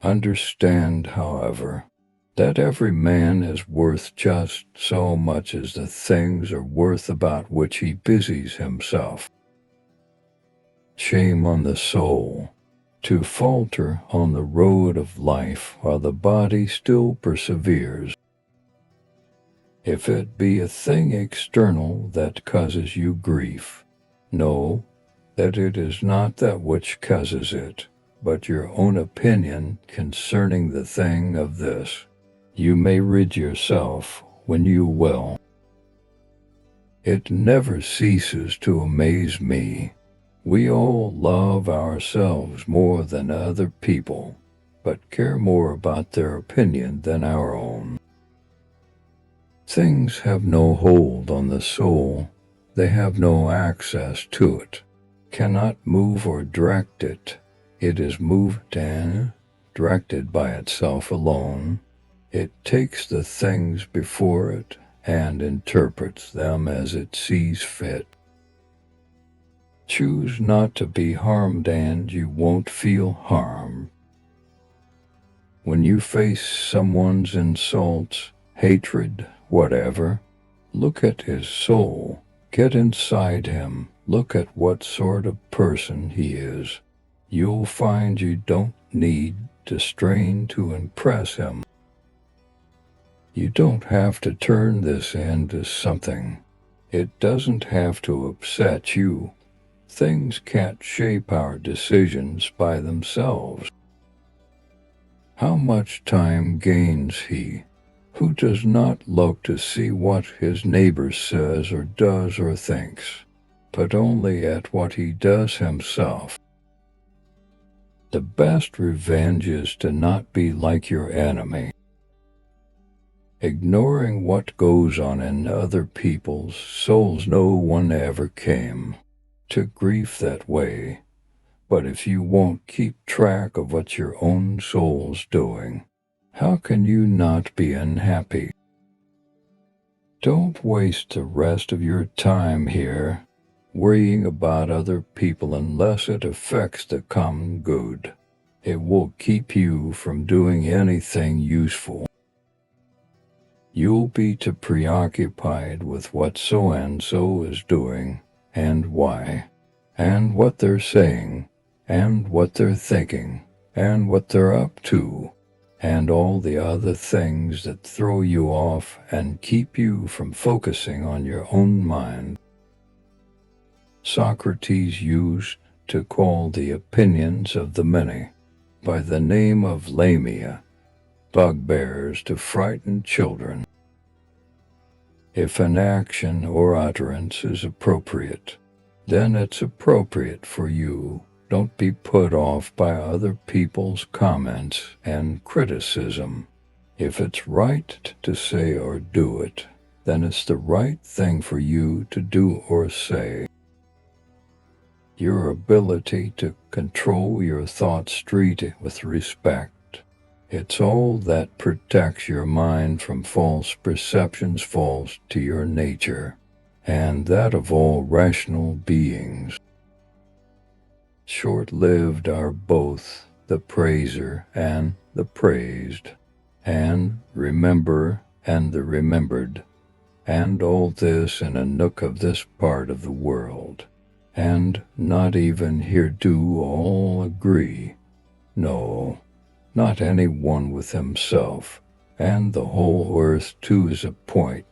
Understand, however, that every man is worth just so much as the things are worth about which he busies himself. Shame on the soul to falter on the road of life while the body still perseveres. If it be a thing external that causes you grief, know that it is not that which causes it, but your own opinion concerning the thing of this. You may rid yourself when you will. It never ceases to amaze me. We all love ourselves more than other people, but care more about their opinion than our own. Things have no hold on the soul. They have no access to it, cannot move or direct it. It is moved and directed by itself alone. It takes the things before it and interprets them as it sees fit. Choose not to be harmed and you won't feel harmed. When you face someone's insults, hatred, whatever, look at his soul. Get inside him. Look at what sort of person he is. You'll find you don't need to strain to impress him. You don't have to turn this into something. It doesn't have to upset you. Things can't shape our decisions by themselves. How much time gains he who does not look to see what his neighbor says or does or thinks, but only at what he does himself? The best revenge is to not be like your enemy. Ignoring what goes on in other people's souls, no one ever came to grief that way. But if you won't keep track of what your own soul's doing, how can you not be unhappy? Don't waste the rest of your time here worrying about other people unless it affects the common good. It will keep you from doing anything useful. You'll be too preoccupied with what so-and-so is doing and why, and what they're saying, and what they're thinking, and what they're up to, and all the other things that throw you off and keep you from focusing on your own mind. Socrates used to call the opinions of the many by the name of lamia, bugbears to frighten children. If an action or utterance is appropriate, then it's appropriate for you. Don't be put off by other people's comments and criticism. If it's right to say or do it, then it's the right thing for you to do or say. Your ability to control your thoughts, treat it with respect. It's all that protects your mind from false perceptions, false to your nature, and that of all rational beings. Short-lived are both the praiser and the praised, and remember and the remembered, and all this in a nook of this part of the world, and not even here do all agree. No, not any one with himself, and the whole earth too is a point.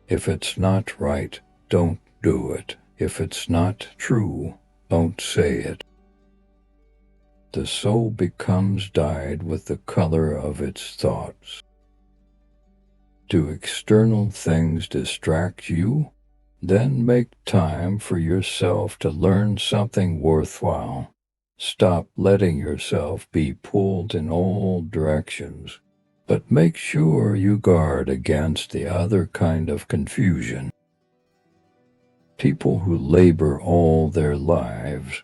If it's not right, don't do it. If it's not true, don't say it. The soul becomes dyed with the color of its thoughts. Do external things distract you? Then make time for yourself to learn something worthwhile. Stop letting yourself be pulled in all directions, but make sure you guard against the other kind of confusion. People who labor all their lives,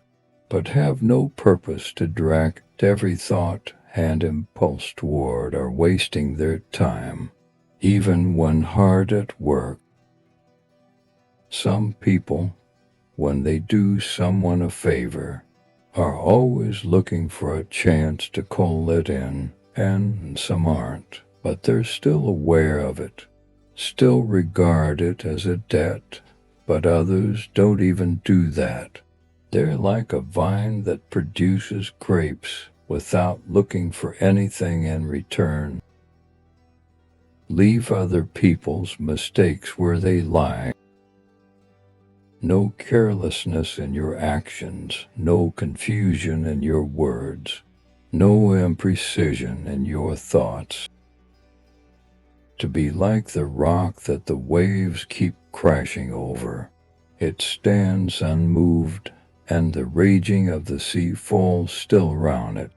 but have no purpose to direct every thought and impulse toward, are wasting their time, even when hard at work. Some people, when they do someone a favor, are always looking for a chance to call it in, and some aren't, but they're still aware of it, still regard it as a debt, but others don't even do that. They're like a vine that produces grapes without looking for anything in return. Leave other people's mistakes where they lie. No carelessness in your actions, no confusion in your words, no imprecision in your thoughts. To be like the rock that the waves keep crashing over. It stands unmoved, and the raging of the sea falls still round it.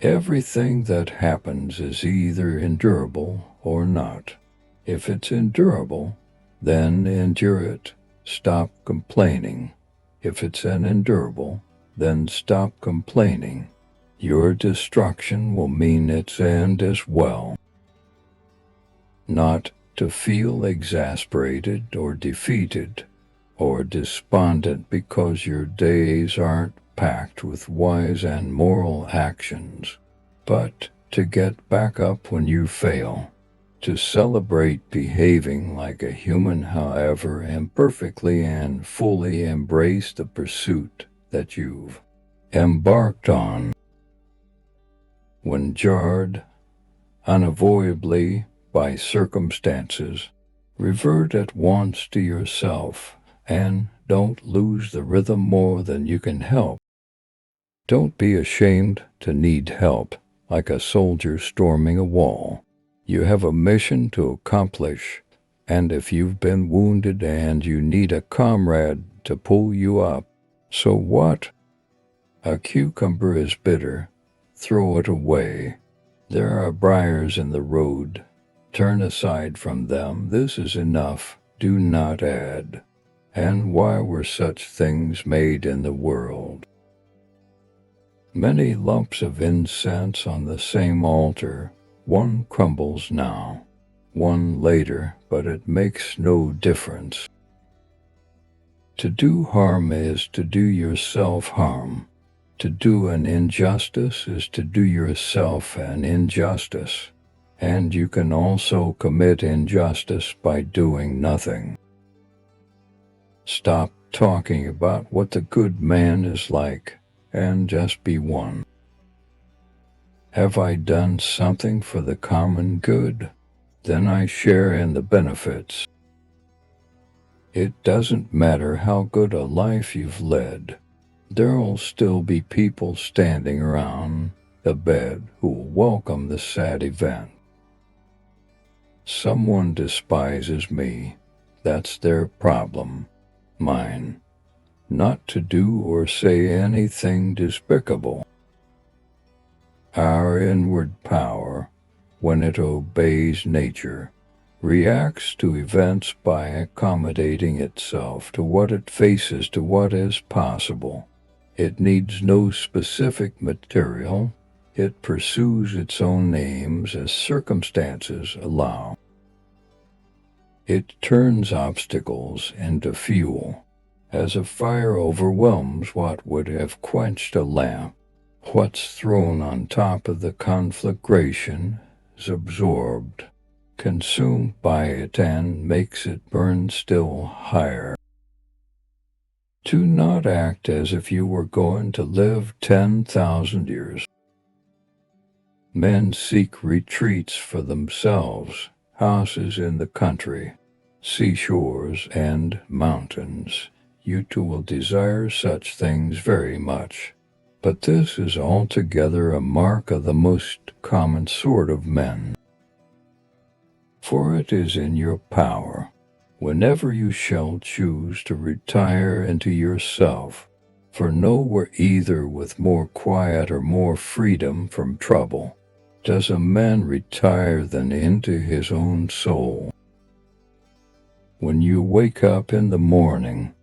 Everything that happens is either endurable or not. If it's endurable, then endure it. Stop complaining. If it's unendurable, then stop complaining. Your destruction will mean its end as well. Not to feel exasperated or defeated or despondent because your days aren't packed with wise and moral actions, but to get back up when you fail, to celebrate behaving like a human, however imperfectly, and fully embrace the pursuit that you've embarked on. When jarred, unavoidably, by circumstances, revert at once to yourself and don't lose the rhythm more than you can help. Don't be ashamed to need help like a soldier storming a wall. You have a mission to accomplish, and if you've been wounded and you need a comrade to pull you up, so what? A cucumber is bitter. Throw it away. There are briars in the road. Turn aside from them. This is enough. Do not add. And why were such things made in the world? Many lumps of incense on the same altar. One crumbles now, one later, but it makes no difference. To do harm is to do yourself harm. To do an injustice is to do yourself an injustice. And you can also commit injustice by doing nothing. Stop talking about what the good man is like and just be one. Have I done something for the common good? Then I share in the benefits. It doesn't matter how good a life you've led. There'll still be people standing around the bed who will welcome the sad event. Someone despises me. That's their problem. Mine. Not to do or say anything despicable. Our inward power, when it obeys nature, reacts to events by accommodating itself to what it faces, to what is possible. It needs no specific material. It pursues its own aims as circumstances allow. It turns obstacles into fuel. As a fire overwhelms what would have quenched a lamp, what's thrown on top of the conflagration is absorbed, consumed by it, and makes it burn still higher. Do not act as if you were going to live 10,000 years. Men seek retreats for themselves, houses in the country, seashores, and mountains. You too will desire such things very much. But this is altogether a mark of the most common sort of men. For it is in your power, whenever you shall choose, to retire into yourself, for nowhere, either with more quiet or more freedom from trouble, does a man retire than into his own soul. When you wake up in the morning,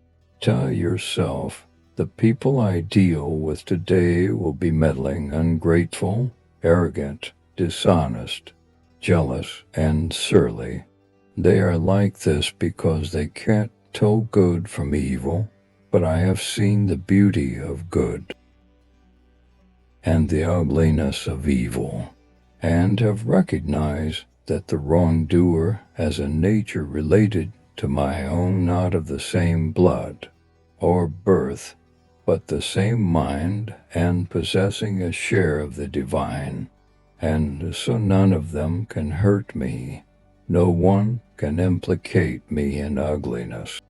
tell yourself, the people I deal with today will be meddling, ungrateful, arrogant, dishonest, jealous, and surly. They are like this because they can't tell good from evil, but I have seen the beauty of good and the ugliness of evil, and have recognized that the wrongdoer has a nature related to my own, not of the same blood or birth, but the same mind, and possessing a share of the divine, and so none of them can hurt me. No one can implicate me in ugliness.